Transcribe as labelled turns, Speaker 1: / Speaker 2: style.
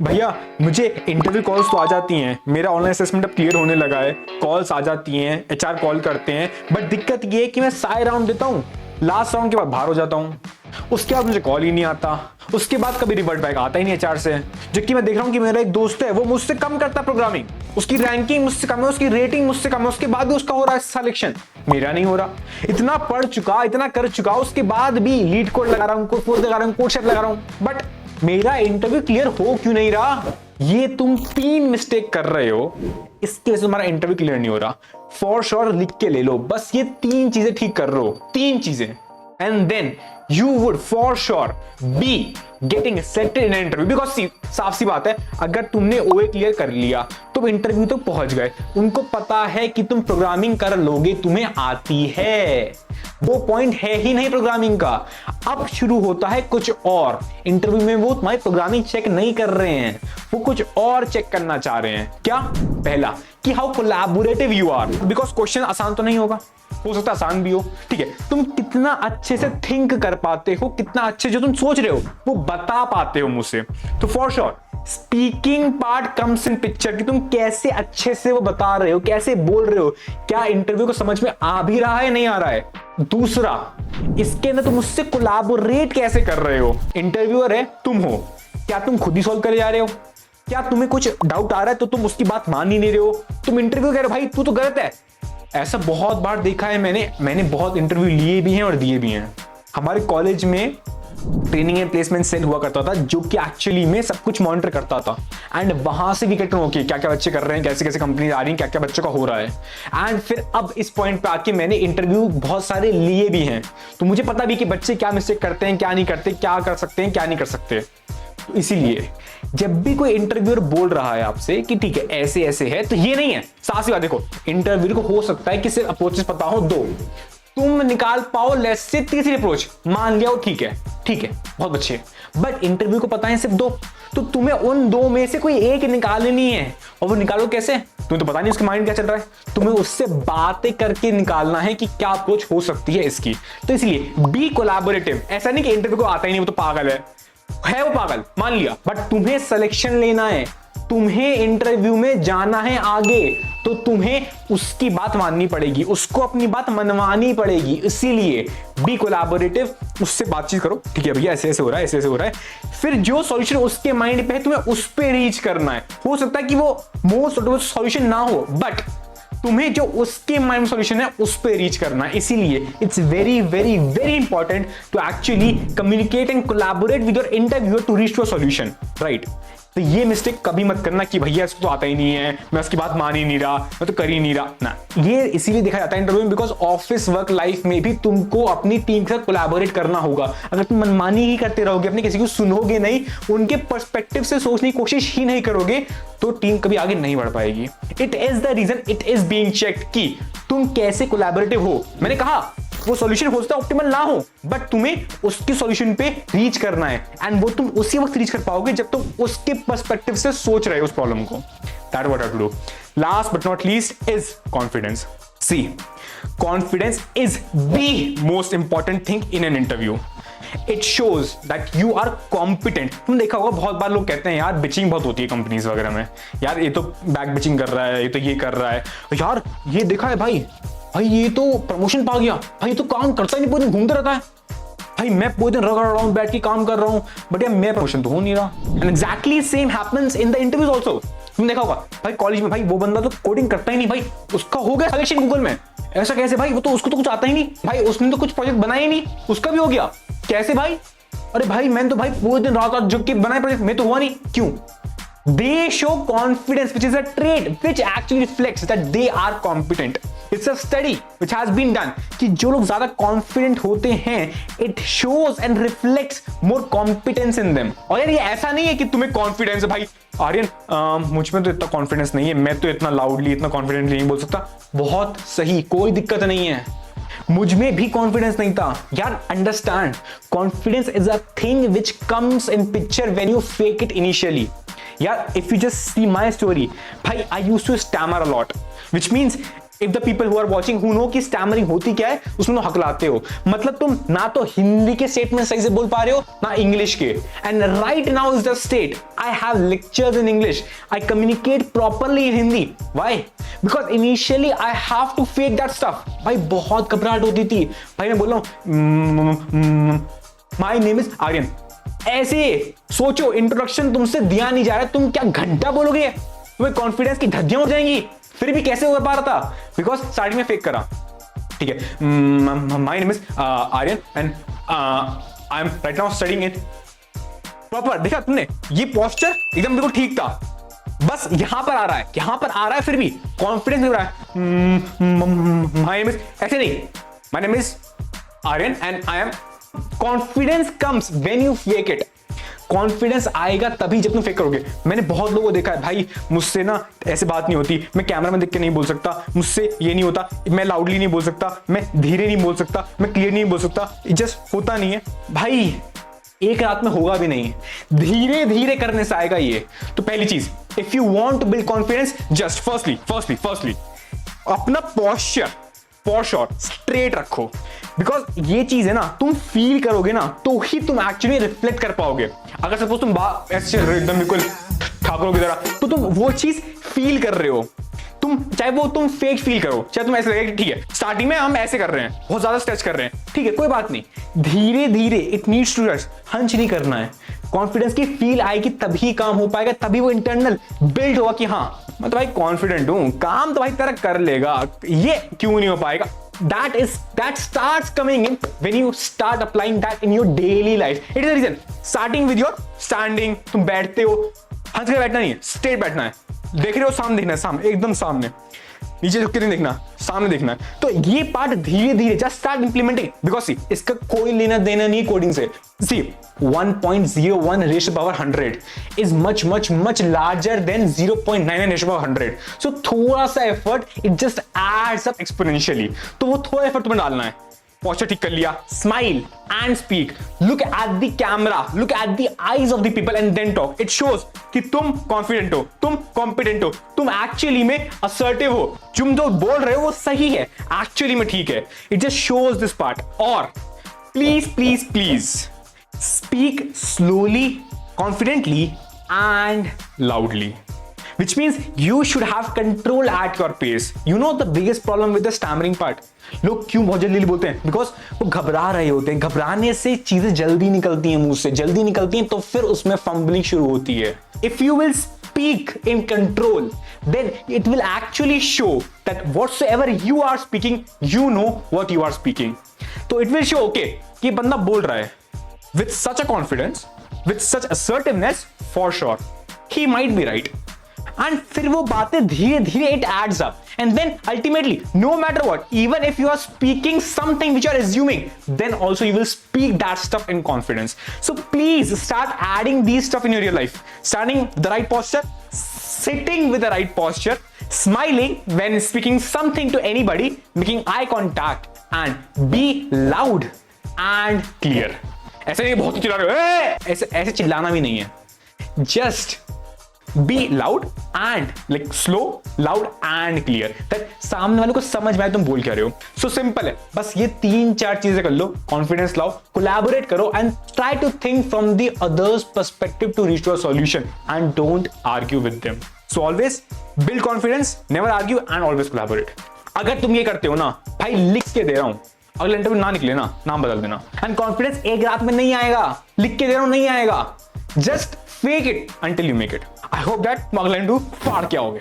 Speaker 1: भैया मुझे interview calls तो आ जाती हैं, मेरा ऑनलाइन असेसमेंट अब क्लियर होने लगा है, कॉल्स आ जाती हैं, एचआर कॉल करते हैं, बट दिक्कत ये है कि मैं सारे राउंड देता हूँ, लास्ट राउंड के बाद बाहर हो जाता हूँ, उसके बाद मुझे कॉल ही नहीं आता, उसके बाद कभी रिवर्ट बैक आता ही नहीं एचआर से। जबकि मैं देख रहा हूँ कि मेरा एक दोस्त है वो मुझसे कम करता प्रोग्रामिंग, उसकी रैंकिंग मुझसे कम है, उसकी रेटिंग मुझसे कम है, उसके बाद भी उसका हो रहा है सिलेक्शन, मेरा नहीं हो रहा। इतना पढ़ चुका, इतना कर चुका, उसके बाद भी लीड कोड लगा रहा हूँ, कोड फोर्स लगा रहा हूँ, कोड शेफ लगा रहा हूँ, बट मेरा इंटरव्यू क्लियर हो क्यों नहीं रहा? ये तुम 3 मिस्टेक कर रहे हो, इसके वजह से तुम्हारा इंटरव्यू क्लियर नहीं हो रहा। फॉर श्योर लिख के ले लो, बस ये 3 चीजें ठीक कर रहे हो, 3 चीजें, and then you would for sure be getting selected in an interview because साफ सी बात है, अगर तुमने ओए क्लियर कर लिया तो इंटरव्यू तक पहुंच गए, उनको पता है कि तुम प्रोग्रामिंग कर लोगे, तुम्हें आती है, वो पॉइंट है ही नहीं प्रोग्रामिंग का। अब शुरू होता है कुछ और, इंटरव्यू में वो तुम्हारी प्रोग्रामिंग चेक नहीं कर रहे हैं, वो कुछ और चेक करना चाह रहे हैं। क्या? पहला कि how collaborative you are, because question आसान तो नहीं होगा, हो सकता है आसान भी हो, ठीक है, तुम कितना अच्छे से थिंक कर पाते हो, कितना अच्छे जो तुम सोच रहे हो वो बता पाते हो मुझसे। तो for sure speaking part comes in picture, कि तुम कैसे अच्छे से वो बता रहे हो, कैसे बोल रहे हो, क्या इंटरव्यू को समझ में आ भी रहा है, नहीं आ रहा है। दूसरा, इसके अंदर तुम मुझसे कोलैबोरेट कैसे कर रहे हो, इंटरव्यूअर है तुम हो, क्या तुम खुद ही सॉल्व करे जा रहे हो, क्या तुम्हें कुछ डाउट आ रहा है तो तुम उसकी बात मान ही नहीं रहे हो, तुम इंटरव्यू कह रहे हो भाई तू तो गलत है। ऐसा बहुत बार देखा है मैंने बहुत इंटरव्यू लिए भी हैं और दिए भी हैं। हमारे कॉलेज में ट्रेनिंग एंड प्लेसमेंट सेल हुआ करता था जो कि एक्चुअली में सब कुछ मॉनिटर करता था, एंड वहां से भी कहते हो कि क्या क्या बच्चे कर रहे हैं, कैसे कैसे कंपनी आ रही हैं, क्या क्या बच्चों का हो रहा है। एंड फिर अब इस पॉइंट पे आके मैंने इंटरव्यू बहुत सारे लिए भी हैं, तो मुझे पता भी कि बच्चे क्या मिस्टेक करते हैं, क्या नहीं करते, क्या कर सकते हैं, क्या नहीं कर सकते। तो इसीलिए जब भी कोई इंटरव्यूअर बोल रहा है आपसे कि ठीक है ऐसे ऐसे है, तो ये नहीं है साफ सी बात। देखो इंटरव्यू को हो सकता है कि सिर्फ अप्रोचेस पता हो 2, तुम निकाल पाओ लेस से तीसरी अप्रोच, मान लिया हो ठीक है बहुत अच्छे, बट इंटरव्यू को पता है सिर्फ 2, तो तुम्हें उन 2 में से कोई एक निकालनी है, और वो निकालो कैसे, तुम्हें तो पता नहीं उसके माइंड क्या चल रहा है, तुम्हें उससे बातें करके निकालना है कि क्या अप्रोच हो सकती है इसकी। तो इसलिए बी कोलैबोरेटिव, ऐसा नहीं कि इंटरव्यू को आता ही नहीं वो तो पागल है वो पागल, मान लिया, बट तुम्हें सिलेक्शन लेना है, तुम्हें इंटरव्यू में जाना है आगे, तो तुम्हें उसकी बात माननी पड़ेगी, उसको अपनी बात मनवानी पड़ेगी। इसीलिए बी कोलैबोरेटिव, उससे बातचीत करो, ठीक है भैया ऐसे ऐसे हो रहा है, ऐसे ऐसे हो रहा है, फिर जो सॉल्यूशन उसके माइंड पे है तुम्हें उस पे रीच करना है। हो सकता है कि वो मोस्ट सूटेबल सॉल्यूशन ना हो, बट तुम्हें जो उसके माइंड सॉल्यूशन है उस पे रीच करना है। इसीलिए it's very very very important to actually communicate and collaborate with your interviewer to reach to a solution, right. तो ये मिस्टेक कभी मत करना कि भैया इसको तो आता ही नहीं है, मैं उसकी बात मान ही नहीं रहा, मैं तो कर ही नहीं रहा ना। ये इसीलिए देखा जाता है इंटरव्यू में, बिकॉज ऑफिस वर्क लाइफ में भी तुमको अपनी टीम के साथ कोलैबोरेट करना होगा। अगर तुम मनमानी ही करते रहोगे, अपने किसी को सुनोगे नहीं, उनके पर्सपेक्टिव से सोचने की कोशिश ही नहीं करोगे, तो टीम कभी आगे नहीं बढ़ पाएगी। It is the reason it is being checked कि तुम कैसे कोलैबोरेटिव हो। मैंने कहा वो सॉल्यूशन हो सकता है ऑप्टिमल ना हो, बट तुम्हें उसके सॉल्यूशन पे रीच करना है, एंड वो तुम उसी वक्त रीच कर पाओगे जब तुम उसके पर्सपेक्टिव से सोच रहे हो उस प्रॉब्लम को। That what I to do. Last but not least is confidence. See, confidence is the most important thing in an interview. It shows that you are competent. तुम देखा होगा बहुत बार लोग कहते हैं यार बिचिंग बहुत होती है कंपनीज वगैरह में, यार ये तो बैक बिचिंग कर रहा है, ये तो ये कर रहा है, यार ये देखा है भाई ये तो प्रमोशन पा गया, भाई ये तो काम करता ही नहीं, पूरे दिन घूमते रहता है, भाई मैं पूरे दिन रगड़ रहा हूं, बैठ के काम कर रहा हूं, बट यार मैं प्रमोशन तो हो नहीं रहा। And exactly same happens in the interviews also. तुम देखा होगा भाई कॉलेज में, भाई वो बंदा तो कोडिंग करता ही नहीं, भाई उसका हो गया सिलेक्शन गूगल में, ऐसा कैसे भाई, वो तो उसको तो कुछ आता ही नहीं, भाई उसने तो कुछ प्रोजेक्ट बनाया ही नहीं, उसका भी हो गया, कैसे भाई, अरे भाई मैंने तो भाई पूरे दिन रात जग के बनाए प्रोजेक्ट, मैं तो हुआ नहीं, क्यों? They show confidence, which is a trait which actually reflects that they are competent. It's a study which has been done कि जो लोग ज्यादा confident होते हैं, it shows and reflects more competence in them. और यार ये ऐसा नहीं है कि तुम्हें confidence है भाई आर्यन मुझ में तो इतना confidence नहीं है, मैं तो इतना loudly इतना confidently नहीं बोल सकता, बहुत सही, कोई दिक्कत नहीं है, मुझ में भी कॉन्फिडेंस नहीं था यार। Understand, confidence is a thing which comes in picture when you fake it initially. यार if you just see my story, भाई I used to stammer a lot, which means if the people who are watching who know कि stammering होती क्या है, उसमें तो हकलाते हो। मतलब तुम ना तो हिंदी के स्टेटमेंट सही से बोल पा रहे हो ना इंग्लिश के। And right now is the state I have lectures in English, I communicate properly in Hindi. Why? Because initially I have to fake that stuff. भाई बहुत घबराहट होती थी। भाई मैं बोल रहा हूं माय नेम इज आर्यन, ऐसे सोचो इंट्रोडक्शन तुमसे दिया नहीं जा रहा है, तुम क्या घंटा बोलोगे? तुम्हें कॉन्फिडेंस की धज्जियां उड़ जाएंगी। फिर भी कैसे हो पा रहा था? बिकॉज स्टार्टिंग में फेक करा। ठीक है, my name is Aryan and I am right now studying it proper. देखा तुमने, ये पोस्चर एकदम बिल्कुल ठीक था, बस यहां पर आ रहा है, यहां पर आ रहा है, फिर भी कॉन्फिडेंस नहीं हो रहा है। माय नेम इज, ऐसे नहीं, my name is Aryan and I am. Confidence comes when you fake it. Confidence आएगा तभी जब तुम फेक करोगे। मैंने बहुत लोगों को देखा है, भाई मुझसे ना ऐसे बात नहीं होती, मैं कैमरा में देख के नहीं बोल सकता, मुझसे ये नहीं होता, मैं लाउडली नहीं बोल सकता, मैं धीरे नहीं बोल सकता, मैं क्लियर नहीं बोल सकता, जस्ट होता नहीं है। भाई एक रात में होगा भी नहीं, धीरे धीरे करने से आएगा ये। तो पहली चीज, if you want to build confidence, just firstly अपना पोस्चर फॉर श्योर स्ट्रेट रखो। बिकॉज ये चीज है ना, तुम फील करोगे ना तो ही तुम एक्चुअली रिफ्लेक्ट कर पाओगे। अगर सपोज तुम ऐसे चल रहे हो एकदम बिल्कुल ठाकुरों की तरह, तो तुम वो चीज फील कर रहे हो। तुम चाहे वो तुम फेक फील करो, चाहे तुम ऐसे लगे कि ठीक है स्टार्टिंग में हम ऐसे कर रहे हैं, बहुत ज्यादा स्ट्रेच कर रहे हैं, ठीक है कोई बात नहीं, धीरे धीरे it needs to rush, hunch नहीं करना है। कॉन्फिडेंस की फील आएगी तभी काम हो पाएगा, तभी वो इंटरनल बिल्ड होगा कि हाँ मैं तो भाई कॉन्फिडेंट हूं, काम तो भाई तरह कर लेगा। ये क्यों नहीं हो पाएगा? that starts coming in when you start applying that in your daily life. It is the reason, starting with your standing, तुम बैठते हो, हंस के बैठना नहीं है, स्ट्रेट बैठना है, देख रहे हो सामने देखना है, सामने एकदम सामने, नीचे झुक के नहीं देखना, सामने देखना है। तो ये पार्ट धीरे धीरे जस्ट स्टार्ट इंप्लीमेंटिंग। बिकॉज सी इसका कोई लेना देना नहीं कोडिंग से। सी 1.01 ratio power 100 is much much much larger than 0.99 ratio power 100। सो थोड़ा सा effort it just adds up exponentially. तो वो थोड़ा एफर्ट तुम्हें डालना है। पोस्चर ठीक कर लिया, smile and speak, look at the camera, look at the eyes of the people and then talk. It shows कि तुम कॉन्फिडेंट हो, तुम कॉम्पिटेंट हो, तुम एक्चुअली में असर्टिव हो, तुम जो बोल रहे हो वो सही है, एक्चुअली में ठीक है। It just shows this part. और please please please speak slowly, confidently and loudly, which means you should have control at your pace. You know the biggest problem with the stammering part, लोग क्यों बहुत जल्दी बोलते हैं? Because वो घबरा रहे होते हैं, घबराने से चीजें जल्दी निकलती हैं, मुंह से जल्दी निकलती हैं, तो फिर उसमें फंबलिंग शुरू होती है। If you will speak in control, then it will actually show that whatsoever you are speaking, you know what you are speaking. तो it will show okay कि बंदा बोल रहा है with such a confidence, with such assertiveness, for sure he might be right. And फिर वो बातें धीरे धीरे it adds up, and then ultimately no matter what, even if you are speaking something which you are assuming, then also you will speak that stuff in confidence. So please start adding these stuff in your real life. Standing with the right posture, sitting with the right posture, smiling when speaking something to anybody, making eye contact, and be loud and clear. ऐसे नहीं बहुत चिल्ला रहे हो, ऐसे चिल्लाना भी नहीं है, just be loud and like slow, loud and clear, that सामने वाले को समझ में आए तुम बोल क्या रहे हो। सो सिंपल है, बस ये 3-4 चीजें कर लो, कॉन्फिडेंस लाओ, कोलैबोरेट करो and try to think from the others perspective to reach to a solution and don't argue with them. So always build confidence, never argue and always collaborate. अगर तुम ये करते हो ना, भाई लिख के दे रहा हूं, अगले इंटरव्यू ना निकले ना, नाम बदल देना। एंड कॉन्फिडेंस एक रात में नहीं आएगा, लिख के दे रहा हूं नहीं आएगा, just fake it until you make it. I hope that तुम अगला इंटरव्यू फाड़ के आओगे।